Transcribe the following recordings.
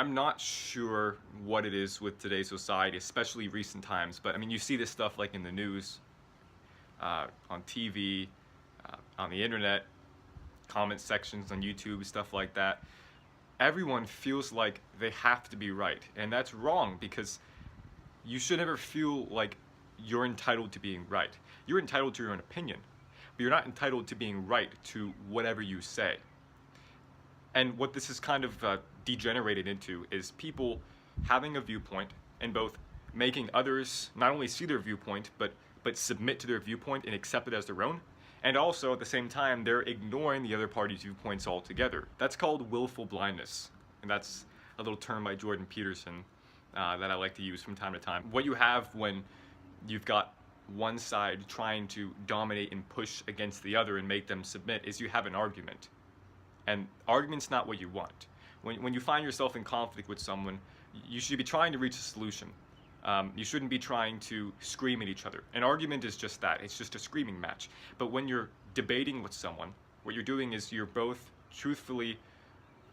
I'm not sure what it is with today's society, especially recent times, but I mean, you see this stuff like in the news, on TV, on the internet, comment sections on YouTube, stuff like that. Everyone feels like they have to be right, and that's wrong because you should never feel like you're entitled to being right. You're entitled to your own opinion, but you're not entitled to being right to whatever you say. And what this is kind of degenerated into is people having a viewpoint and both making others not only see their viewpoint, but submit to their viewpoint and accept it as their own. And also, at the same time, they're ignoring the other party's viewpoints altogether. That's called willful blindness. And that's a little term by Jordan Peterson that I like to use from time to time. What you have when you've got one side trying to dominate and push against the other and make them submit is you have an argument. And argument's not what you want. When you find yourself in conflict with someone, you should be trying to reach a solution. You shouldn't be trying to scream at each other. An argument is just that. It's just a screaming match. But when you're debating with someone, what you're doing is you're both truthfully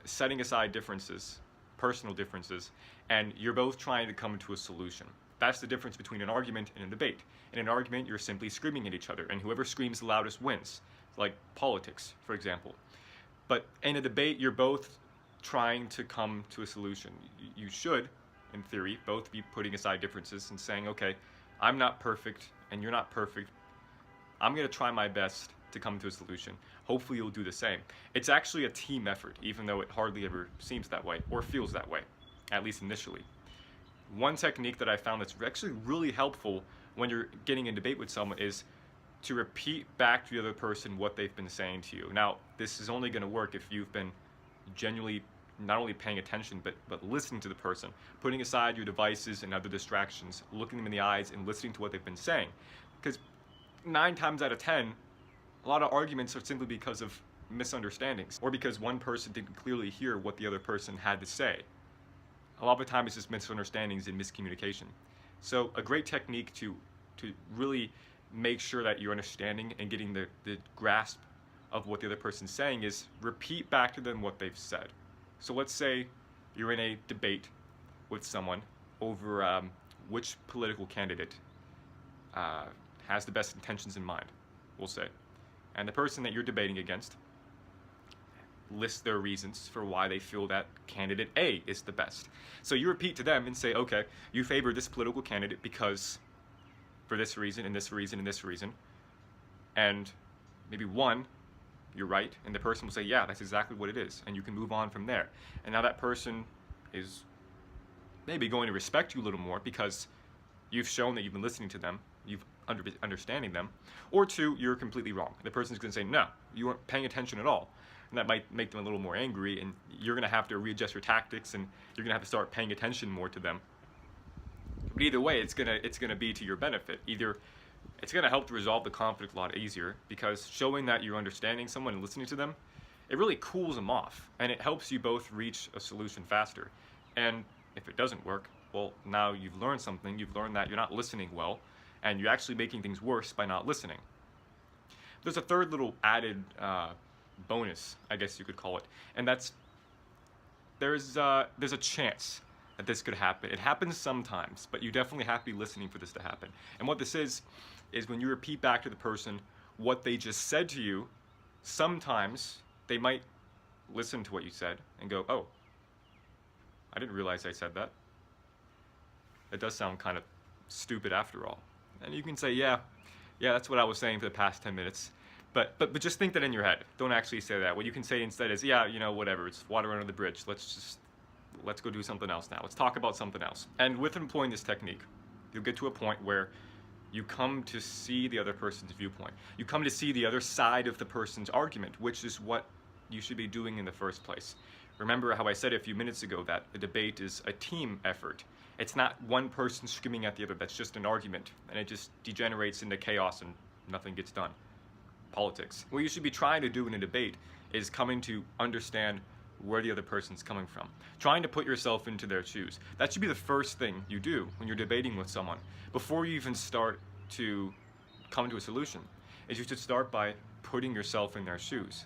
setting aside differences, personal differences, and you're both trying to come to a solution. That's the difference between an argument and a debate. In an argument, you're simply screaming at each other, and whoever screams the loudest wins, like politics, for example. But in a debate, you're both trying to come to a solution. You should, in theory, both be putting aside differences and saying, okay, I'm not perfect and you're not perfect. I'm going to try my best to come to a solution. Hopefully you'll do the same. It's actually a team effort, even though it hardly ever seems that way or feels that way, at least initially. One technique that I found that's actually really helpful when you're getting in debate with someone is to repeat back to the other person what they've been saying to you. Now, this is only going to work if you've been genuinely not only paying attention, but listening to the person, putting aside your devices and other distractions, looking them in the eyes and listening to what they've been saying. Because 9 times out of 10, a lot of arguments are simply because of misunderstandings, or because one person didn't clearly hear what the other person had to say. A lot of the time it's just misunderstandings and miscommunication. So a great technique to really make sure that you're understanding and getting the grasp of what the other person's saying is repeat back to them what they've said. So let's say you're in a debate with someone over which political candidate has the best intentions in mind, we'll say. And the person that you're debating against lists their reasons for why they feel that candidate A is the best. So you repeat to them and say, okay, you favor this political candidate because for this reason and this reason and this reason. And maybe one, you're right, and the person will say, yeah, that's exactly what it is, and you can move on from there. And now that person is maybe going to respect you a little more because you've shown that you've been listening to them, you've understanding them. Or 2, you're completely wrong. The person's going to say, no, you weren't paying attention at all. And that might make them a little more angry, and you're going to have to readjust your tactics, and you're going to have to start paying attention more to them. But either way, it's gonna be to your benefit. Either it's going to help to resolve the conflict a lot easier because showing that you're understanding someone and listening to them, it really cools them off, and it helps you both reach a solution faster. And if it doesn't work, well, now you've learned something. You've learned that you're not listening well, and you're actually making things worse by not listening. There's a third little added bonus, I guess you could call it, and that's there's a chance that this could happen. It happens sometimes, but you definitely have to be listening for this to happen. And what this is when you repeat back to the person what they just said to you, sometimes they might listen to what you said and go, oh, I didn't realize I said that. It does sound kind of stupid after all. And you can say, yeah, that's what I was saying for the past 10 minutes. But just think that in your head. Don't actually say that. What you can say instead is, yeah, whatever, it's water under the bridge. Let's go do something else now. Let's talk about something else. And with employing this technique, you'll get to a point where you come to see the other person's viewpoint. You come to see the other side of the person's argument, which is what you should be doing in the first place. Remember how I said a few minutes ago that a debate is a team effort. It's not one person screaming at the other. That's just an argument, and it just degenerates into chaos and nothing gets done. Politics. What you should be trying to do in a debate is coming to understand where the other person's coming from. Trying to put yourself into their shoes. That should be the first thing you do when you're debating with someone. Before you even start to come to a solution, is you should start by putting yourself in their shoes.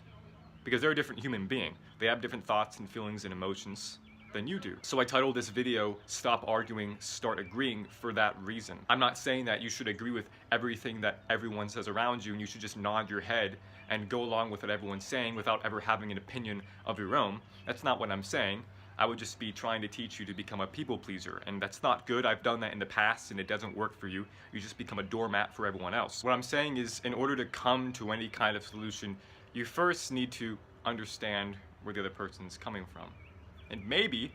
Because they're a different human being. They have different thoughts and feelings and emotions than you do. So I titled this video, Stop Arguing, Start Agreeing, for that reason. I'm not saying that you should agree with everything that everyone says around you and you should just nod your head and go along with what everyone's saying without ever having an opinion of your own. That's not what I'm saying. I would just be trying to teach you to become a people pleaser, and that's not good. I've done that in the past and it doesn't work for you. You just become a doormat for everyone else. What I'm saying is, in order to come to any kind of solution, you first need to understand where the other person's coming from. And maybe,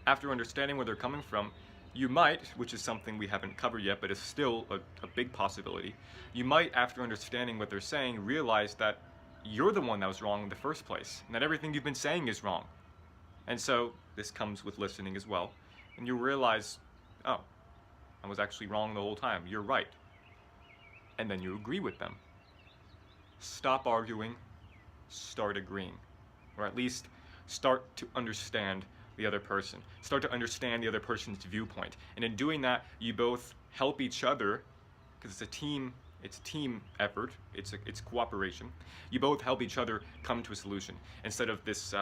after understanding where they're coming from, you might, which is something we haven't covered yet, but is still a big possibility, you might, after understanding what they're saying, realize that you're the one that was wrong in the first place, and that everything you've been saying is wrong. And so, this comes with listening as well, and you realize, oh, I was actually wrong the whole time, you're right. And then you agree with them. Stop arguing, start agreeing. Or at least, start to understand the other person. Start to understand the other person's viewpoint. And in doing that, you both help each other, because it's a team effort, it's cooperation. You both help each other come to a solution, instead of this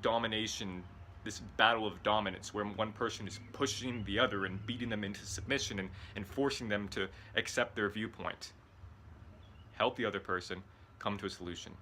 domination, this battle of dominance, where one person is pushing the other and beating them into submission and forcing them to accept their viewpoint. Help the other person come to a solution.